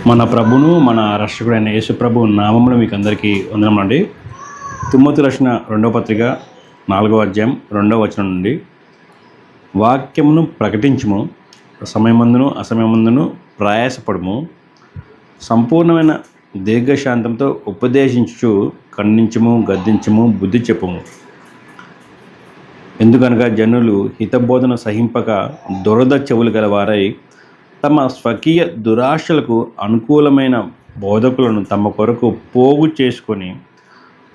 మన ప్రభును మన రక్షకుడైన యేసు ప్రభు నామమున మీకు అందరికీ వందనములండి. తిమోతి రాసిన 2వ పత్రిక 4వ అధ్యాయం 2వ వచనం నుండి, వాక్యమును ప్రకటించుము, సమయమందును అసమయమందును ప్రయాసపడుము, సంపూర్ణమైన దీర్ఘశాంతంతో ఉపదేశించుచు ఖండించుము, గద్దించుము, బుద్ధి చెప్పుము. ఎందుకనగా జనులు హితబోధన సహింపక దురద చెవులు గలవారై తమ స్వకీయ దురాశలకు అనుకూలమైన బోధకులను తమ కొరకు పోగు చేసుకొని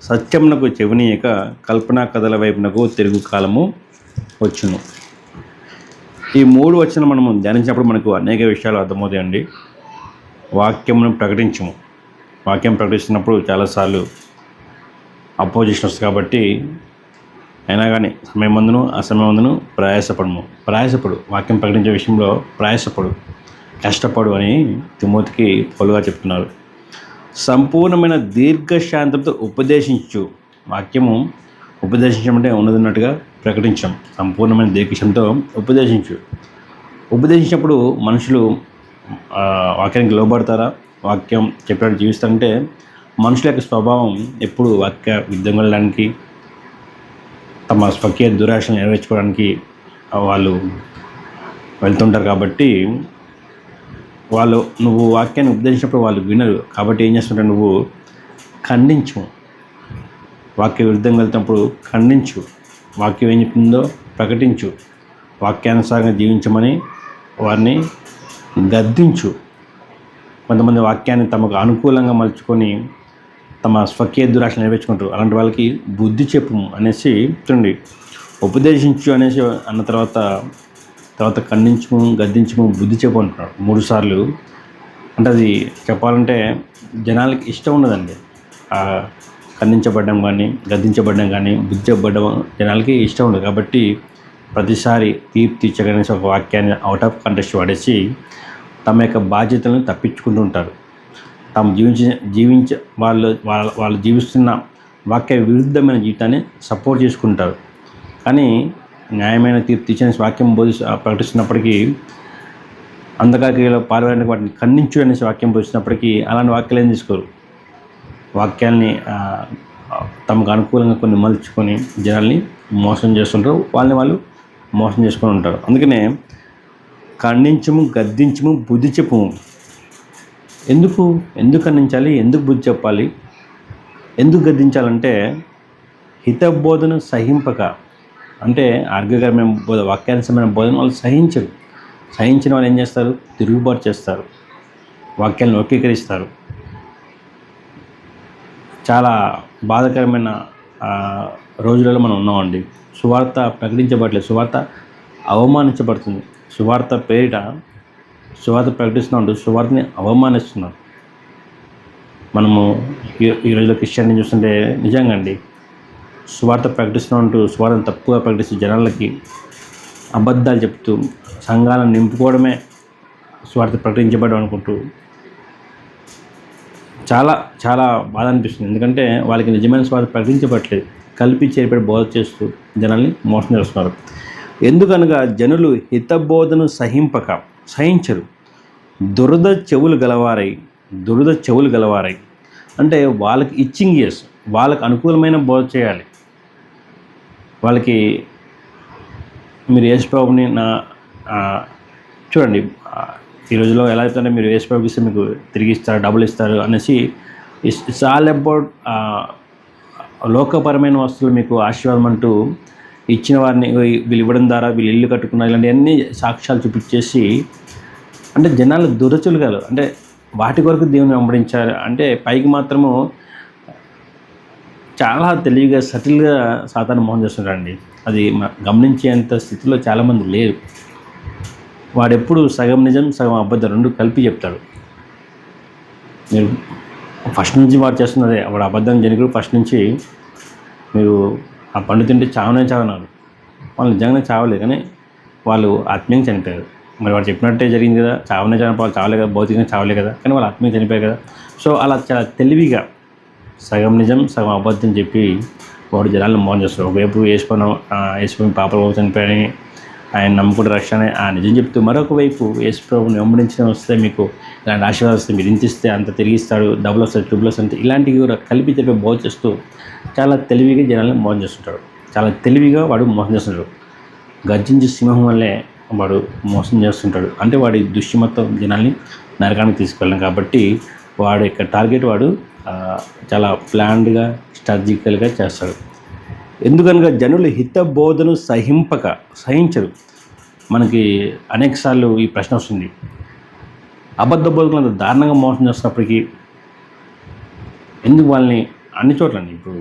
సత్యమునకు చెవినీయక కల్పనా కథల వైపునకు తిరుగు కాలము వచ్చును. ఈ 3 వచనం మనము ధ్యానించినప్పుడు మనకు అనేక విషయాలు అర్థమవుతాయండి. వాక్యమును ప్రకటించము. వాక్యం ప్రకటిస్తున్నప్పుడు చాలాసార్లు అపోజిషన్ వస్తుంది కాబట్టి అయినా కానీ సమయమందును అసమయమందును ప్రయాసపడు. వాక్యం ప్రకటించే విషయంలో ప్రయాసపడు, కష్టపడు అని తిమోతికి పౌలుగా చెప్తున్నారు. సంపూర్ణమైన దీర్ఘశాంతంతో ఉపదేశించు. వాక్యము ఉపదేశించమంటే ఉన్నదిన్నట్టుగా ప్రకటించం. సంపూర్ణమైన దీర్ఘశాంతంతో ఉపదేశించినప్పుడు మనుషులు వాక్యానికి లోబడతారా, వాక్యం చెప్పినట్టు జీవిస్తారంటే మనుషుల యొక్క స్వభావం ఎప్పుడు వాక్య యుద్ధం వెళ్ళడానికి, తమ స్వకీయ దురాశను నెరవేర్చుకోవడానికి వాళ్ళు వెళ్తుంటారు. కాబట్టి నువ్వు వాక్యాన్ని ఉపదేశించినప్పుడు వాళ్ళు వినరు. కాబట్టి ఏం చేస్తుంటే నువ్వు ఖండించు. వాక్య విరుద్ధంగా వెళ్తున్నప్పుడు ఖండించు. వాక్యం ఏం చెప్తుందో ప్రకటించు. వాక్యానుసారంగా జీవించమని వారిని గద్దించు. కొంతమంది వాక్యాన్ని తమకు అనుకూలంగా మలుచుకొని తమ స్వకీయ దురాశ నెరవేర్చుకుంటారు. అలాంటి వాళ్ళకి బుద్ధి చెప్పు అనేసి చూడండి. ఉపదేశించు అనేసి అన్న తర్వాత ఖండించము, గద్దించము, బుద్ధి చెప్పు అంటున్నాడు 3 సార్లు. అంటే అది చెప్పాలంటే జనాలకి ఇష్టం ఉండదండి. ఖండించబడ్డం కానీ, గద్దించబడ్డం కానీ, బుద్ధి చెప్పబడ్డం జనాలకి ఇష్టం ఉండదు. కాబట్టి ప్రతిసారి తీర్పు తీర్చగలిగిన ఒక వాక్యాన్ని అవుట్ ఆఫ్ కంటెక్స్ట్ పడేసి తమ యొక్క బాధ్యతలను తప్పించుకుంటూ ఉంటారు. తాము వాళ్ళు జీవిస్తున్న వాక్య విరుద్ధమైన జీవితాన్ని సపోర్ట్ చేసుకుంటారు. కానీ న్యాయమైన తీర్పు తీర్చని వాక్యం ప్రకటిస్తున్నప్పటికీ, అంధకారిలో పాల్గొనడానికి వాటిని ఖండించు అనేసి వాక్యం బోధిస్తున్నప్పటికీ అలాంటి వాక్యాలు ఏం తీసుకోరు. వాక్యాల్ని తమకు అనుకూలంగా కొన్ని మలుచుకొని జనాల్ని మోసం చేస్తుంటారు. వాళ్ళు మోసం చేసుకొని ఉంటారు. అందుకనే ఖండించము, గద్దించము, బుద్ధి చెప్పు. ఎందుకు ఖండించాలి, ఎందుకు బుద్ధి చెప్పాలి, ఎందుకు గద్దించాలంటే హితబోధను సహింపక, అంటే ఆరోగ్యకరమైన వాక్యానుసమైన బోధన వాళ్ళు సహించిన వాళ్ళు ఏం చేస్తారు, తిరుగుబాటు చేస్తారు, వాక్యాలను వక్రీకరిస్తారు. చాలా బాధాకరమైన రోజులలో మనం ఉన్నామండి. సువార్త ప్రకటించబడలేదు, సువార్త అవమానించబడుతుంది. సువార్త పేరిట సువార్త ప్రకటిస్తున్నాడు, సువార్తని అవమానిస్తున్నారు. మనము ఈ రోజులో క్రిస్టియన్ని చూస్తుంటే నిజంగా అండి, సువార్త ప్రకటిస్తున్నట్టు సువార్తను తప్పుగా ప్రకటిస్తూ జనాలకి అబద్ధాలు చెప్తూ సంఘాలను నింపుకోవడమే సువార్త ప్రకటించబడడం అనుకుంటూ చాలా చాలా బాధ అనిపిస్తుంది. ఎందుకంటే వాళ్ళకి నిజమైన సువార్త ప్రకటించబడట్లేదు, కలిపి చేరిపడి బోధ చేస్తూ జనాల్ని మోసం చేస్తున్నారు. ఎందుకనగా జనులు హితబోధను సహించరు, దురద చెవులు గలవారై అంటే వాళ్ళకి ఇచ్చింగ్ చేసి వాళ్ళకి అనుకూలమైన బోధ చేయాలి. వాళ్ళకి మీరు యేసుప్రభుని చూడండి, ఈ రోజులో ఎలా అవుతుందంటే మీరు యేసుప్రభుకి ఇస్తే మీకు తిరిగి ఇస్తారు, డబ్బులు ఇస్తారు అనేసి ఇట్స్ ఆల్ అబౌట్ లోకపరమైన వస్తువులు మీకు ఆశీర్వాదం అంటూ ఇచ్చిన వారిని వీళ్ళు ఇవ్వడం ద్వారా వీళ్ళు ఇల్లు కట్టుకున్నారు, ఇలాంటివన్నీ సాక్ష్యాలు చూపించేసి, అంటే జనాలు దురచులుగాలు, అంటే వాటి కొరకు దేవుని వెంబడించారు. అంటే పైకి మాత్రము చాలా తెలివిగా సటిల్గా సాతాను మోసం చేస్తుంటారండి. అది గమనించేంత స్థితిలో చాలామంది లేరు. వాడెప్పుడు సగం నిజం సగం అబద్ధం 2 కలిపి చెప్తాడు. మీరు ఫస్ట్ నుంచి వాడు చేస్తున్నదే, వాడు అబద్ధం జనకుడు. ఫస్ట్ నుంచి మీరు ఆ పండు తింటే చావన్నారు. వాళ్ళు నిజంగానే చావలేదు, కానీ వాళ్ళు ఆత్మీయంగా చనిపోయారు. మరి వాడు చెప్పినట్టే జరిగింది కదా, వాళ్ళు చావలే కదా, భౌతికంగా చావలే కదా, కానీ వాళ్ళు ఆత్మీయంగా చనిపోయారు కదా. సో అలా చాలా తెలివిగా సగం నిజం సగం అబద్ధం చెప్పి వాడు జనాలను మోసం చేస్తారు. ఒకవైపు వేసుకొని పాపలు చనిపోయాయని ఆయన నమ్ముకుంటే రక్షణ నిజం చెప్తూ, మరొక వైపు యేసు ప్రభువుని వెంబడించడం వస్తే మీకు ఇలాంటి ఆశీర్వాదం వస్తే, మీరు ఇంత ఇస్తే అంత తిరిగిస్తాడు, డబ్బులు వస్తాయి, ట్రిబుల్ వస్తాయి, ఇలాంటివి కూడా కలిపి చెప్పి బోధ చేస్తూ చాలా తెలివిగా జనాలను మోసం చేస్తుంటాడు. చాలా తెలివిగా వాడు మోసం చేస్తుంటాడు. గర్జించే సింహం వల్లే వాడు మోసం చేస్తుంటాడు. అంటే వాడి దృష్టి మొత్తం జనాల్ని నరకానికి తీసుకెళ్ళాం. కాబట్టి వాడు యొక్క టార్గెట్ వాడు చాలా ప్లాన్డ్గా, స్ట్రాటజికల్గా చేస్తాడు. ఎందుకనగా జనులు హితబోధను సహించరు. మనకి అనేకసార్లు ఈ ప్రశ్న వస్తుంది, అబద్ధ బోధకులు అంత దారుణంగా మోసం చేస్తున్నప్పటికీ ఎందుకు వాళ్ళని అన్ని చోట్లండి ఇప్పుడు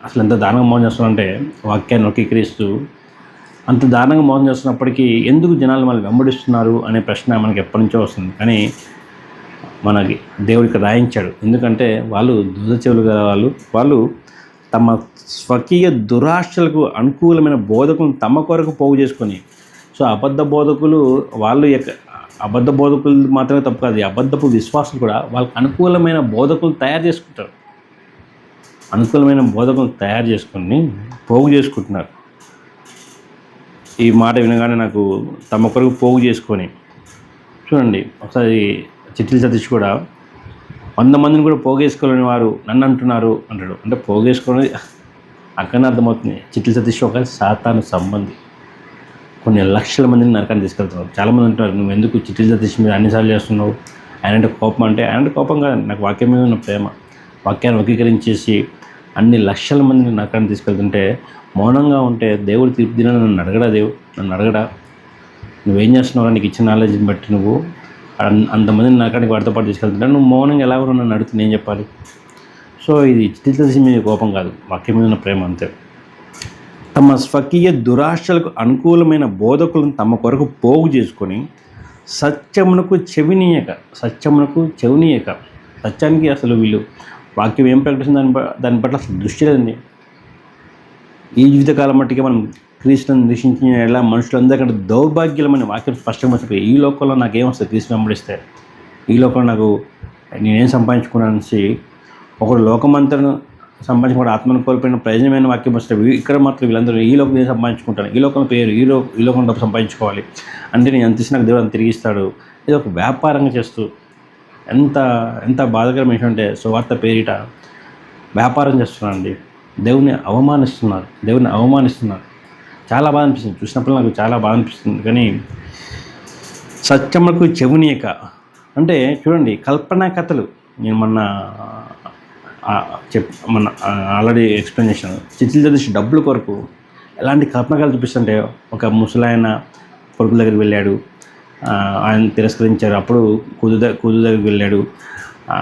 అసలు ఎంత దారుణంగా మోసం చేస్తున్నారంటే, వాక్యాన్ని వక్రీకరిస్తూ అంత దారుణంగా మోసం చేస్తున్నప్పటికీ ఎందుకు జనాలు వాళ్ళు వెంబడిస్తున్నారు అనే ప్రశ్న మనకి ఎప్పటి నుంచో వస్తుంది. కానీ మనకి దేవుడికి రాయించాడు. ఎందుకంటే వాళ్ళు దురద చెవులు గల వాళ్ళు తమ స్వకీయ దురాశలకు అనుకూలమైన బోధకులను తమ కొరకు పోగు చేసుకొని, సో అబద్ధ బోధకులు అబద్ధ బోధకులు మాత్రమే తప్పు కాదు, అబద్ధపు విశ్వాసులు కూడా వాళ్ళకి అనుకూలమైన బోధకులు తయారు చేసుకుంటారు. అనుకూలమైన బోధకులు తయారు చేసుకొని పోగు చేసుకుంటున్నారు. ఈ మాట వినగానే నాకు తమ కొరకు పోగు చేసుకొని, చూడండి ఒకసారి చిట్టిల్ సతీష్ కూడా 100 మందిని కూడా పోగేసుకోలేని వారు నన్ను అంటున్నారు అంటాడు. అంటే పోగేసుకోవడం అక్కడనే అర్థమవుతుంది. చిట్టిల్ సతీష్ ఒక సాతాను సంబంధి, కొన్ని లక్షల మందిని నరకాన్ని తీసుకెళ్తున్నారు. చాలామంది అంటున్నారు, నువ్వు ఎందుకు చిట్టిల్ సతీష్ మీద అన్నిసార్లు చేస్తున్నావు, ఆయనంటే కోపం. అంటే ఆయనంటే కోపం కాదండి, నాకు వాక్యం మీద ఉన్న ప్రేమ. వాక్యాన్ని వక్రీకరించేసి అన్ని లక్షల మందిని నరకాన్ని తీసుకెళ్తుంటే మౌనంగా ఉంటే దేవుడు తీర్పు దిన నన్ను అడగడా నువ్వేం చేస్తున్నావు, నీకు ఇచ్చిన నాలెడ్జ్ని బట్టి నువ్వు అంతమందిని నరకానికి వాడితో పాటు తీసుకెళ్తుంటే నువ్వు మౌనంగా ఎలా కూడా నన్ను అడుగుతుంది ఏం చెప్పాలి? సో ఇది చిట్టిల్ మీద కోపం కాదు, వాక్యం మీద ఉన్న ప్రేమ అంతే. తమ స్వకీయ దురాశలకు అనుకూలమైన బోధకులను తమ కొరకు పోగు చేసుకొని సత్యమునకు చెవినీయక, సత్యానికి అసలు వీళ్ళు వాక్యం ఏం ప్రకటిస్తుంది దాని పట్ల అసలు దృష్టి లేదండి. ఈ జీవితకాలం మట్టిగా మనం క్రీస్తుని దూషించిన ఎలా మనుషులందరికంటే దౌర్భాగ్యమైన వాక్యం స్పష్టంగా చెప్పి, ఈ లోకంలో నాకేం వస్తుంది క్రీస్తుని వెంబడిస్తే, ఈ లోకంలో నాకు నేనేం సంపాదించుకున్నానని ఒకడు లోకమంతను సంపాదించుకుంటే ఆత్మను కోల్పోయిన ప్రయోజనమైన వాక్యం వస్తే, ఇక్కడ మాత్రం వీళ్ళందరూ ఈ లోకం నేను సంపాదించుకుంటాను, ఈ లోకం పేరు ఈ లోకం డబ్బు సంపాదించుకోవాలి అంటే నేను ఎంత ఇచ్చినా దేవుడు అంత తిరిగిస్తాడు. ఇది ఒక వ్యాపారంగా చేస్తూ ఎంత బాధాకరమైన విషయం అంటే, సువార్త పేరిట వ్యాపారం చేస్తున్నానండి. దేవుని అవమానిస్తున్నారు. చాలా బాధ అనిపిస్తుంది, చూసినప్పుడు నాకు చాలా బాధ అనిపిస్తుంది. కానీ సత్యములకు చెవునీయక అంటే చూడండి, కల్పనా కథలు నేను మొన్న ఆల్రెడీ ఎక్స్ప్లెయిన్ చేశాను. చిట్టిల్ సతీష్ డబ్బుల కొరకు ఎలాంటి కల్పనా కథలు చూపిస్తుంటే, ఒక ముసలాయన కొడుకుల దగ్గరికి వెళ్ళాడు, ఆయన తిరస్కరించారు. అప్పుడు కూతురు దగ్గరికి వెళ్ళాడు,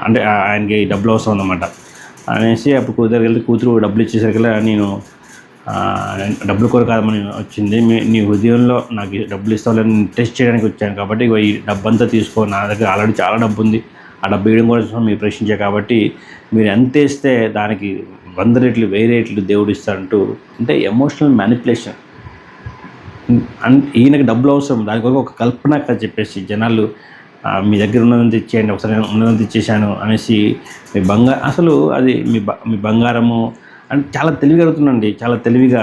అంటే ఆయనకి డబ్బులు అవసరం అన్నమాట అనేసి అప్పుడు కూతురు దగ్గరికి వెళ్తే కూతురు డబ్బులు ఇచ్చేసరికల్లా, నేను డబ్బుల కొరకు కాదమని వచ్చింది, నీ హృదయంలో నాకు డబ్బులు ఇస్తావులని టెస్ట్ చేయడానికి వచ్చాను, కాబట్టి ఈ డబ్బంతా తీసుకో, నా దగ్గర ఆల్రెడీ చాలా డబ్బు ఉంది, ఆ డబ్బు వేయడం కోసం మీరు ప్రశ్నించారు, కాబట్టి మీరు ఎంత ఇస్తే దానికి 100 రెట్లు 1000 రెట్లు దేవుడు ఇస్తారంటూ, అంటే ఎమోషనల్ మ్యానిపులేషన్. ఈయనకి డబ్బులు అవసరం, దాని కొరకు ఒక కల్పన కథ చెప్పేసి జనాలు మీ దగ్గర ఉన్నదంతా ఇచ్చేయండి, ఒకసారి ఉన్నదంతా ఇచ్చేసాను అనేసి అసలు అది మీ బంగారము అంటే చాలా తెలివిగా అడుగుతుందండి. చాలా తెలివిగా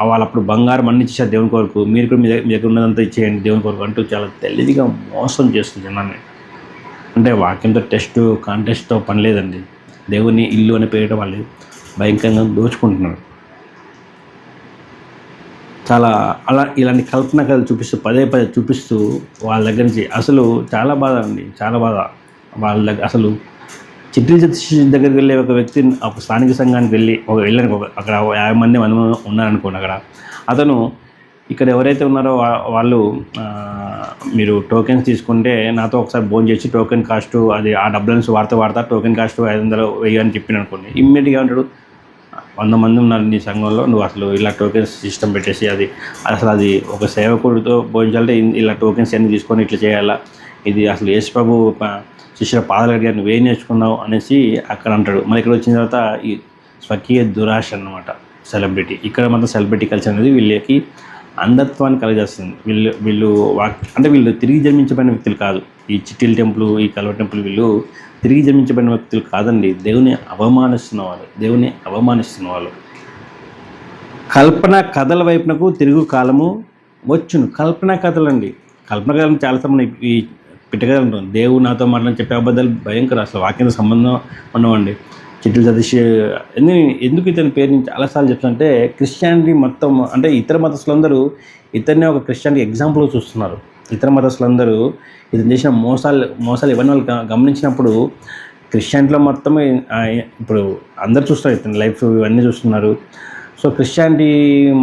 వాళ్ళు అప్పుడు బంగారం అన్ని ఇచ్చేసారు దేవుని కొరకు, మీరు కూడా మీ దగ్గర ఉన్నదంతా ఇచ్చేయండి దేవుని కొరకు అంటూ చాలా తెలివిగా మోసం చేస్తుంది జనాన్ని. అంటే వాక్యంతో కాంటెస్ట్తో పని లేదండి. దేవుని ఇల్లు అని పేరిట వాళ్ళు భయంకరంగా దోచుకుంటున్నారు. ఇలాంటి కల్పన కథలు చూపిస్తూ పదే చూపిస్తూ వాళ్ళ దగ్గర నుంచి అసలు చాలా బాధ అండి, చాలా బాధ. వాళ్ళ దగ్గర అసలు చిట్టిల్ సతీష్ దగ్గరికి వెళ్ళే ఒక వ్యక్తి ఒక స్థానిక సంఘానికి వెళ్ళాను, అక్కడ 50 మంది ఉన్నారనుకోండి. అక్కడ అతను ఇక్కడ ఎవరైతే ఉన్నారో వాళ్ళు మీరు టోకెన్స్ తీసుకుంటే నాతో ఒకసారి భోజనం చేసి టోకెన్ కాస్ట్ అది ఆ డబ్బులను వాడతా టోకెన్ కాస్ట్ 500 1000 అని చెప్పిన అనుకోండి, ఇమ్మీడియట్గా అంటాడు 100 మంది ఉన్నారు నీ సంఘంలో, నువ్వు అసలు ఇలా టోకెన్స్ సిస్టమ్ పెట్టేసి అది ఒక సేవకుడితో భోజనాలంటే ఇలా టోకెన్స్ అన్ని తీసుకొని ఇట్లా చేయాలా, ఇది అసలు యేసు ప్రభు శిష్యుల పాదాలు అడిగారు, నువ్వేం నేర్చుకున్నావు అనేసి అక్కడ అంటాడు. మరి ఇక్కడ వచ్చిన తర్వాత ఈ స్వకీయ దురాశ అన్నమాట సెలబ్రిటీ. ఇక్కడ మాత్రం సెలబ్రిటీ కల్చర్ అనేది వీళ్ళకి అంధత్వాన్ని కలిగేస్తుంది. వీళ్ళు తిరిగి జన్మించబడిన వ్యక్తులు కాదు. ఈ చిట్టిల్ టెంపుల్, ఈ కల్వ టెంపుల్ వీళ్ళు తిరిగి జన్మించబడిన వ్యక్తులు కాదండి, దేవుని అవమానిస్తున్న వాళ్ళు. కల్పన కథల వైపునకు తిరుగు కాలము వచ్చును. కల్పనా కథలండి. కల్పన కథలు చాలా సార్లు ఈ పిట్టకథలు ఉంటుంది. దేవుడు నాతో మాట్లాడి చెప్పే అబద్ధాలు భయంకరం, అసలు వాక్యంతో సంబంధం ఉండవండి. చిట్టిల సతీష్ ఎందుకు ఇతని పేరు నేను చాలాసార్లు చెప్తానంటే, క్రిస్టియానిటీ మొత్తం అంటే ఇతర మతస్థులందరూ ఇతన్నే ఒక క్రిస్టియానిటీ ఎగ్జాంపుల్గా చూస్తున్నారు. ఇతర మతస్థులందరూ ఇతను చేసిన మోసాలు ఇవన్నీ వాళ్ళు గమనించినప్పుడు క్రిస్టియానిటీలో మొత్తమే ఇప్పుడు అందరు చూస్తారు, ఇతని లైఫ్ ఇవన్నీ చూస్తున్నారు. సో క్రిస్టియానిటీ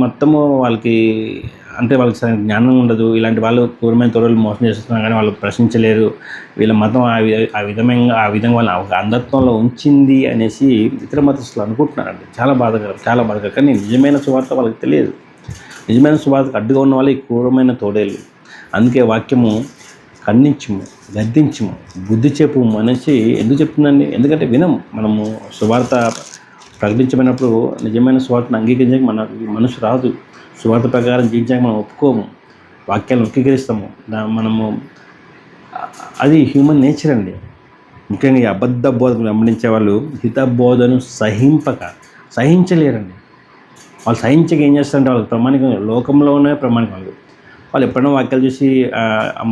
మొత్తము వాళ్ళకి అంటే వాళ్ళకి సరైన జ్ఞానం ఉండదు. ఇలాంటి వాళ్ళు క్రూరమైన తోడలు మోసం చేస్తున్నారు కానీ వాళ్ళు ప్రశ్నించలేరు. వీళ్ళ మతం ఆ విధంగా వాళ్ళని ఒక అంధత్వంలో ఉంచింది అనేసి ఇతర మతస్థులు అనుకుంటున్నారండి. చాలా బాధకరం. కానీ నిజమైన సువార్త వాళ్ళకి తెలియదు. నిజమైన సువార్తకు అడ్డుగా ఉన్న వాళ్ళు ఈ క్రూరమైన తోడేళ్ళు. అందుకే వాక్యము ఖండించము, గద్దించము, బుద్ధి చెప్పుము అనేసి ఎందుకు చెప్తుందండి? ఎందుకంటే మనము సువార్త ప్రకటించమైనప్పుడు నిజమైన సువార్తను అంగీకరించడానికి మనసు రాదు. సువార్త ప్రకారం జీవించడానికి మనం ఒప్పుకోము, వాక్యాలను అంగీకరిస్తాము. మనము అది హ్యూమన్ నేచర్ అండి. ముఖ్యంగా ఈ అబద్ధ బోధను వెంబడించే వాళ్ళు హితబోధను సహించలేరండి. వాళ్ళు సహించక ఏం చేస్తారంటే వాళ్ళకి ప్రామాణికం లోకంలోనే ప్రామాణికం. వాళ్ళు ఎప్పుడైనా వాక్యాలు చూసి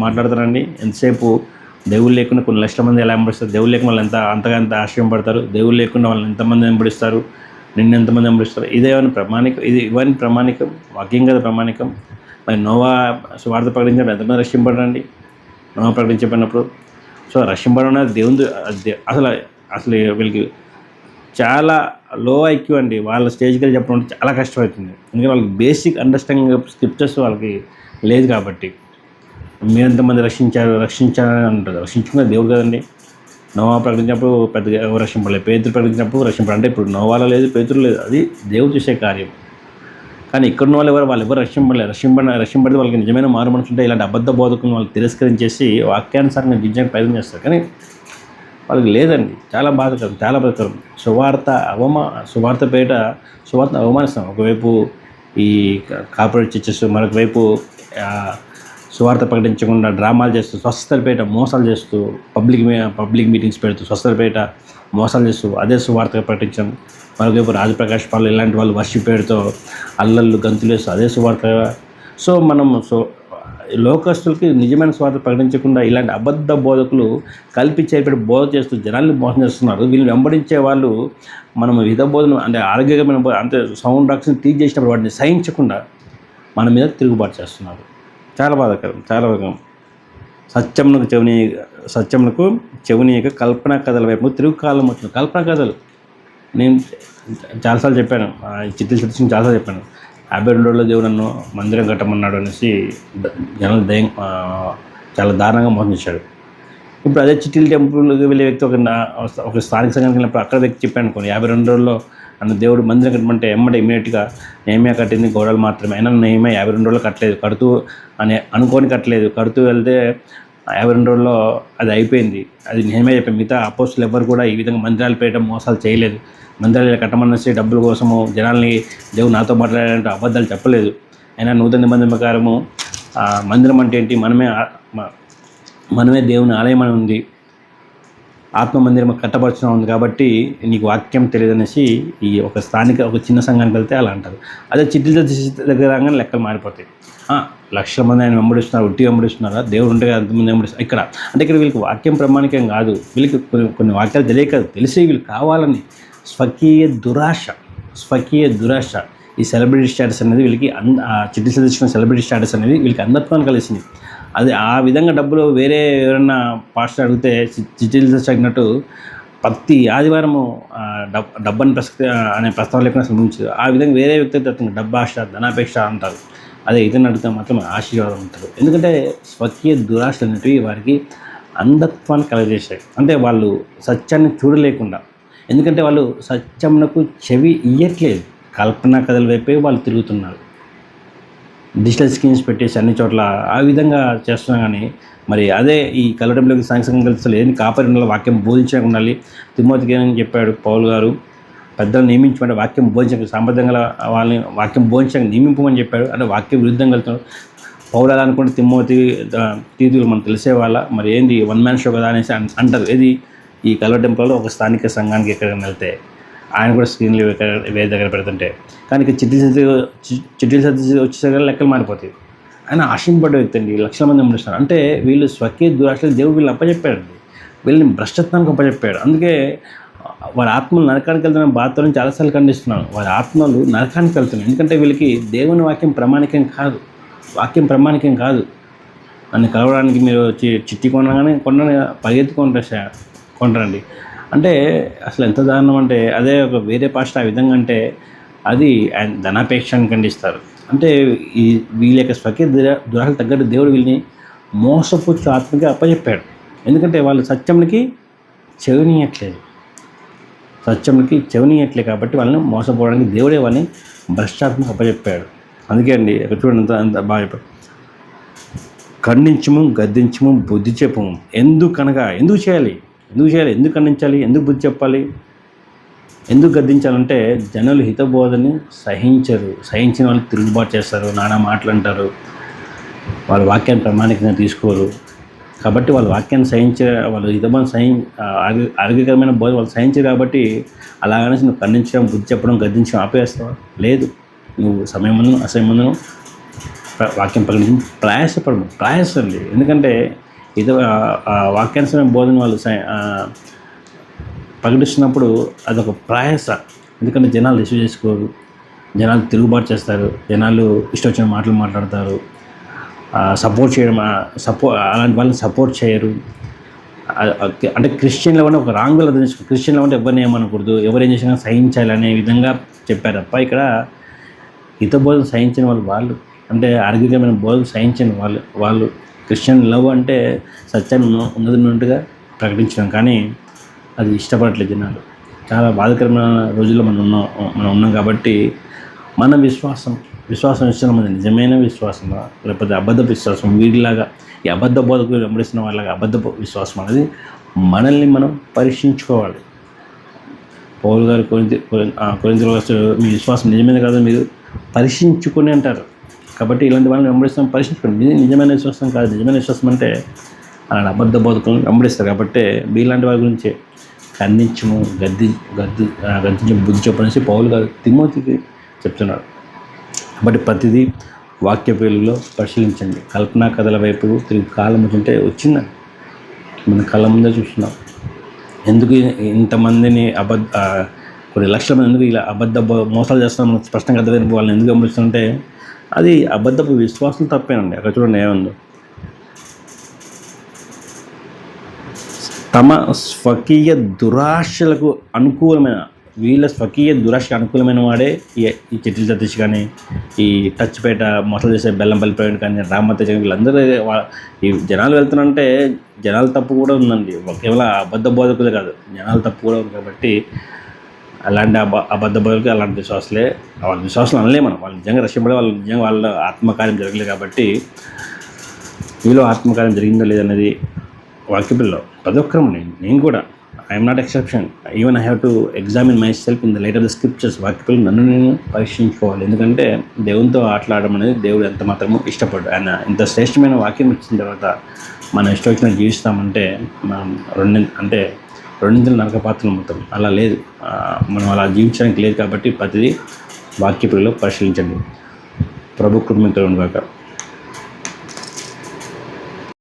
మాట్లాడతారండి. ఎంతసేపు దేవుళ్ళు లేకుండా కొన్ని లక్షల మంది ఎలా వెంబడిస్తారు, దేవుళ్ళు లేకుండా వాళ్ళు అంత ఆశ్రయం దేవుళ్ళు లేకుండా వాళ్ళని ఎంతమంది వెంబడిస్తారు, నిన్ను ఎంతమంది వెంబడిస్తారు. ఇవన్నీ ప్రమాణికం, వాక్యం కదా ప్రమాణికం. మరి నోవా సువార్త ప్రకటించినప్పుడు ఎంతమంది రక్షింపడండి? నోవా ప్రకటించబడినప్పుడు. సో రక్షింపడం అనేది దేవుని అసలు వీళ్ళకి చాలా లో ఐక్యూ అండి. వాళ్ళ స్టేజ్కి వెళ్ళి చెప్పడం అంటే చాలా కష్టమవుతుంది. ఎందుకంటే వాళ్ళకి బేసిక్ అండర్స్టాండింగ్ స్క్రిప్చర్స్ వాళ్ళకి లేదు కాబట్టి. మీరు ఎంతమంది రక్షించారని అంటారు. రక్షించుకున్న దేవుడు కదండి. నోవా ప్రకటించినప్పుడు పెద్దగా ఎవరు రక్షింపలేదు, పేతురు ప్రకటించినప్పుడు రక్షింపడు. అంటే ఇప్పుడు నోవాలో లేదు, పేతురు లేదు, అది దేవుడు చేసే కార్యం. కానీ ఇక్కడున్న వాళ్ళు ఎవరు రక్షింపడితే వాళ్ళకి నిజమైన మారు మనసు ఉంటే ఇలాంటి అబద్ధ బోధకులను వాళ్ళు తిరస్కరించేసి వాక్యానుసారంగా జీవించడానికి ప్రయత్నం చేస్తారు. కానీ వాళ్ళకి లేదండి. చాలా బాధకరం. సువార్తను అవమానిస్తాం. ఒకవైపు ఈ కార్పొరేట్ చర్చెస్, మరొక వైపు సువార్త ప్రకటించకుండా డ్రామాలు చేస్తూ, స్వస్థతలపేట మోసాలు చేస్తూ, పబ్లిక్ మీటింగ్స్ పెడుతూ స్వస్థతలపేట మోసాలు చేస్తూ అదే సువార్తగా ప్రకటించాం. మరొకవైపు రాజప్రకాష్ పాల్ ఇలాంటి వాళ్ళు వర్షిప్ పేరుతో అల్లర్లు గంతులు వేస్తూ అదే సువార్తగా. సో లోకస్తులకి నిజమైన స్వార్థ ప్రకటించకుండా ఇలాంటి అబద్ధ బోధకులు కల్పించేపటి బోధ చేస్తూ జనాల్ని మోసం చేస్తున్నారు. వీళ్ళు వెంబడించే వాళ్ళు మనం హితబోధన అంటే ఆరోగ్యకరమైన అంటే సౌండ్ డాక్స్ని టీచ్ చేసినప్పుడు వాటిని సహించకుండా మన మీద తిరుగుబాటు చేస్తున్నారు. చాలా బాధాకరం. సత్యమునకు చెవునీయక కల్పనా కథల వైపు తిరుగుకాలం వచ్చింది. కల్పనా కథలు నేను చాలాసార్లు చెప్పాను, చిట్టిల సతీష్ని చాలాసార్లు చెప్పాను. 52 రోజుల్లో దేవుడు నన్ను మందిరం కట్టమన్నాడు అనేసి జనాలు చాలా దారుణంగా మోసం చేశాడు. ఇప్పుడు అదే చిట్టిల టెంపుల్కి వెళ్ళే వ్యక్తి ఒక స్థానిక సంఘానికి వెళ్ళినప్పుడు అక్కడ వ్యక్తి చెప్పాను అనుకోండి, 52 రోజుల్లో నన్ను దేవుడు మందిరం కట్టమంటే ఇమీడియట్గా నేమియా కట్టింది గోడలు మాత్రమే. అయినా నేమియా 52 రోజులు కట్టలేదు, కడుతూ వెళ్తే 52 రోజుల్లో అది అయిపోయింది. అది నేమియా చెప్పాను. మిగతా అపోస్తులు ఎవరు కూడా ఈ విధంగా మందిరాలు పెట్టడం మోసాలు చేయలేదు. మందిరాలు కట్టమనేసి డబ్బుల కోసము జనాల్ని దేవుడు నాతో మాట్లాడాలంటే అబద్ధాలు చెప్పలేదు. అయినా నూతన నిబంధన ప్రకారము మందిరం అంటే ఏంటి? మనమే దేవుని ఆలయం అని ఉంది, ఆత్మ మందిరం కట్టపరచడం ఉంది. కాబట్టి నీకు వాక్యం తెలియదు అనేసి ఒక చిన్న సంఘానికి వెళ్తే అలా అంటారు. అదే చిట్టిల దగ్గర రాగానే లెక్కలు మారిపోతాయి. లక్షల మంది ఆయన వెంబడిస్తున్నారా? దేవుడు ఉంటే అంతమంది వెంబడిస్తారు. ఇక్కడ వీళ్ళకి వాక్యం ప్రామాణికం కాదు. వీళ్ళకి కొన్ని వాక్యాలు తెలియక తెలిసి వీళ్ళు కావాలని స్వకీయ దురాశ ఈ సెలబ్రిటీ స్టేటస్ అనేది వీళ్ళకి చిట్టిల సతీష్ సెలబ్రిటీ స్టేటస్ అనేది వీళ్ళకి అంధత్వాన్ని కలిసింది. అది ఆ విధంగా డబ్బులు వేరే ఎవరన్నా పాస్టర్ అడిగితే చిట్టిల సతీష్ అడిగినట్టు ప్రతి ఆదివారము డబ్బని అనే ప్రస్తావన లేకుండా అసలు ముంచు. ఆ విధంగా వేరే వ్యక్తి అతను డబ్బాశ ధనాపేక్ష అంటారు. అదే ఇతను అడిగితే మాత్రం ఆశీర్వాదం ఉంటారు. ఎందుకంటే స్వకీయ దురాశలు అనేటివి వారికి అంధత్వాన్ని కలగజేశాయి. అంటే వాళ్ళు సత్యాన్ని చూడలేకుండా, ఎందుకంటే వాళ్ళు సత్యమునకు చెవి ఇయ్యట్లేదు, కల్పనా కథల వైపే వాళ్ళు తిరుగుతున్నారు. డిజిటల్ స్క్రీన్స్ పెట్టేసి అన్ని చోట్ల ఆ విధంగా చేస్తున్నాం. కానీ మరి అదే ఈ కలవడంలోకి సాంఘికంగా కలిసి ఏంటి కాపరి వాక్యం బోధించడానికి ఉండాలి. తిమోతికి ఏమని చెప్పాడు పౌలు గారు? పెద్దలు నియమించమంటే వాక్యం బోధించక సాంప్రదాయంగా వాళ్ళని వాక్యం బోధించడానికి నియమింపమని చెప్పాడు. అంటే వాక్యం విరుద్ధంగా వెళ్తున్నాడు పౌలు. అలా అనుకుంటే తీతులు మనకు తెలిసేవాళ్ళ మరి ఏంది వన్ మ్యాన్ షో కదా అనేసి అంటారు. ఏది ఈ కల్వ టెంపుల్లో ఒక స్థానిక సంఘానికి ఎక్కడికైనా వెళ్తే ఆయన కూడా స్క్రీన్లు వేరే దగ్గర పెడుతుంటే. కానీ చిట్టిల సతీష్ వచ్చేసరికి లెక్కలు మారిపోతాయి. ఆయన ఆశింపబడ్డ వ్యక్తి అండి, లక్షల మంది వెంబడిస్తున్నారు. అంటే వీళ్ళు స్వకీయ దురాశలు దేవుడు వీళ్ళు అప్పచెప్పాడండి, వీళ్ళని భ్రష్టత్వానికి అప్పచెప్పాడు. అందుకే వారి ఆత్మలు నరకానికి వెళ్తున్న బాధతో చాలాసార్లు ఖండిస్తున్నాను. వారి ఆత్మలు నరకానికి వెళ్తున్నాయి, ఎందుకంటే వీళ్ళకి దేవుని వాక్యం ప్రామాణికం కాదు. వాక్యం ప్రామాణికం కాదు. నన్ను కలవడానికి మీరు చిట్టి కొనగానే పరిగెత్తి కొంటారండి. అంటే అసలు ఎంత దారుణం అంటే, అదే ఒక వేరే పాస్టర్ ఆ విధంగా అంటే అది ఆయన ధనాపేక్షను ఖండిస్తారు. అంటే ఈ వీళ్ళ యొక్క స్వకీయ దురాశకు తగ్గట్టు దేవుడు వీళ్ళని మోసపుచ్చు ఆత్మకి అప్పచెప్పాడు. ఎందుకంటే వాళ్ళు సత్యంకి చెవినీయట్లేదు, చెవినీయట్లేదు కాబట్టి వాళ్ళని మోసపోవడానికి దేవుడే వాళ్ళని భ్రష్టాత్మకు అప్పచెప్పాడు. అందుకే అండి అక్కడ చూడండి అంత బాగా చెప్పాడు. ఖండించము, గద్దించము, బుద్ధి చెప్పము. ఎందుకనగా ఎందుకు చేయాలి, ఎందుకు ఖండించాలి, ఎందుకు బుద్ధి చెప్పాలి, ఎందుకు గద్దించాలంటే జనులు హితబోధని సహించిన వాళ్ళు తిరుగుబాటు చేస్తారు, నానా మాటలు అంటారు, వాళ్ళ వాక్యాన్ని ప్రామాణికంగా తీసుకోరు. కాబట్టి వాళ్ళ వాక్యాన్ని వాళ్ళు హితబోధన ఆరోగ్యకరమైన బోధ వాళ్ళు సహించరు. కాబట్టి అలాగనే నువ్వు ఖండించడం, బుద్ధి చెప్పడం, గద్దించడం ఆపేస్తావా? లేదు. నువ్వు సమయం ముందు అసమయం ముందు వాక్యం ప్రకటించి ప్రయాసండి. ఎందుకంటే వాక్యానుసరమైన బోధన వాళ్ళు ప్రకటిస్తున్నప్పుడు అదొక ప్రయాస. ఎందుకంటే జనాలు రిసీవ్ చేసుకోరు, జనాలు తిరుగుబాటు చేస్తారు, జనాలు ఇష్టం వచ్చిన మాటలు మాట్లాడతారు, సపోర్ట్ చేయడం అలాంటి వాళ్ళని సపోర్ట్ చేయరు. అంటే క్రిస్టియన్లో ఉన్న ఒక రాంగులు అర్థం చేసుకో. క్రిస్టియన్లో అంటే ఎవరిని ఏమనకూడదు, ఎవరు ఏం చేసినా సహించాలి అనే విధంగా చెప్పారు తప్ప ఇక్కడ హితబోధన సహించిన వాళ్ళు అంటే ఆరోగ్యకరమైన బోధన సహించిన వాళ్ళు క్రిస్టియన్ లవ్ అంటే సత్యాన్ని ఉన్నట్టుగా ప్రకటించడం, కానీ అది ఇష్టపడట్లేదు జనాలు. చాలా బాధాకరమైన రోజుల్లో మనం ఉన్నాం. కాబట్టి మన విశ్వాసం ఇష్టం అది నిజమైన విశ్వాసమా లేకపోతే అబద్ధ విశ్వాసం? వీరిలాగా ఈ అబద్ధ బోధకు వెంబడిస్తున్న వాళ్ళగా అబద్ధ విశ్వాసం అనేది మనల్ని మనం పరీక్షించుకోవాలి. పౌలు గారు కొరింథీయులకు మీ విశ్వాసం నిజమైన కాదు మీరు పరీక్షించుకొని అంటారు. కాబట్టి ఇలాంటి వాళ్ళని వెంబడిస్తాం, పరీక్షించుకోండి. ఇది నిజమైన విశ్వాసం కాదు. నిజమైన విశ్వాసం అంటే అలాంటి అబద్ధ బోధకులను వెంబడిస్తారు. కాబట్టి వీళ్ళంటి వారి గురించి ఖండించము, గద్దించము, బుద్ధి చెప్పనేసి పౌలు గారు తిమోతికి చెప్తున్నారు. కాబట్టి ప్రతిదీ వాక్య పేలులో పరిశీలించండి. కల్పనా కథల వైపు తిరిగి కాలం వచ్చింటే వచ్చిందని మన కళ్ళ ముందే చూస్తున్నాం. ఎందుకు ఇంతమందిని కొన్ని లక్షల మంది ఎందుకు ఇలా అబద్ధ మోసాలు చేస్తున్నాం మనకు స్పష్టంగా అర్థమైంది. వాళ్ళని ఎందుకు గమనిస్తుంటే అది అబద్ధపు విశ్వాసం తప్పేనండి. అక్కడ చూడండి ఏముందో, తమ స్వకీయ దురాశలకు అనుకూలమైన వీళ్ళ స్వకీయ దురాశకు అనుకూలమైన వాడే ఈ చిట్టిల సతీష్ కానీ, ఈ టచ్పేట మోసాలు చేసే బెల్లంపల్లి ప్రవీణ్ కానీ, రామతేజ కానీ, వీళ్ళందరూ ఈ జనాలు వెళ్తున్నారంటే జనాల తప్పు కూడా ఉందండి. కేవలం అబద్ధ బోధకులే కాదు, జనాల తప్పు కూడా ఉంది. కాబట్టి అలాంటి అబద్ధ బోధకులకి అలాంటి విశ్వాసాలే, వాళ్ళ విశ్వాసాలు అనలే మనం. వాళ్ళు నిజంగా రక్షింపడే వాళ్ళు నిజంగా వాళ్ళ ఆత్మకార్యం జరగలేదు. కాబట్టి వీళ్ళు ఆత్మకార్యం జరిగిందో లేదనేది వాక్యపిల్లో ప్రతి ఒక్కరు, నేను కూడా I'm not exception. Even I have to examine myself in the light of the scriptures. వాక్యపిల్లు నన్ను నేను పరీక్షించుకోవాలి. ఎందుకంటే దేవునితో ఆటలాడడం అనేది దేవుడు ఎంత మాత్రమో ఇష్టపడ్డు. ఆయన ఇంత శ్రేష్టమైన వాక్యం ఇచ్చిన తర్వాత మనం ఇష్టం వచ్చిన జీవిస్తామంటే మనం రెండింతలు నరక పాత్రలు మొత్తం అలా లేదు. మనం అలా జీవించడానికి లేదు. కాబట్టి ప్రతిదీ వాక్యపిల్లలో పరిశీలించండి. ప్రభు కృపతో ఉండగాక.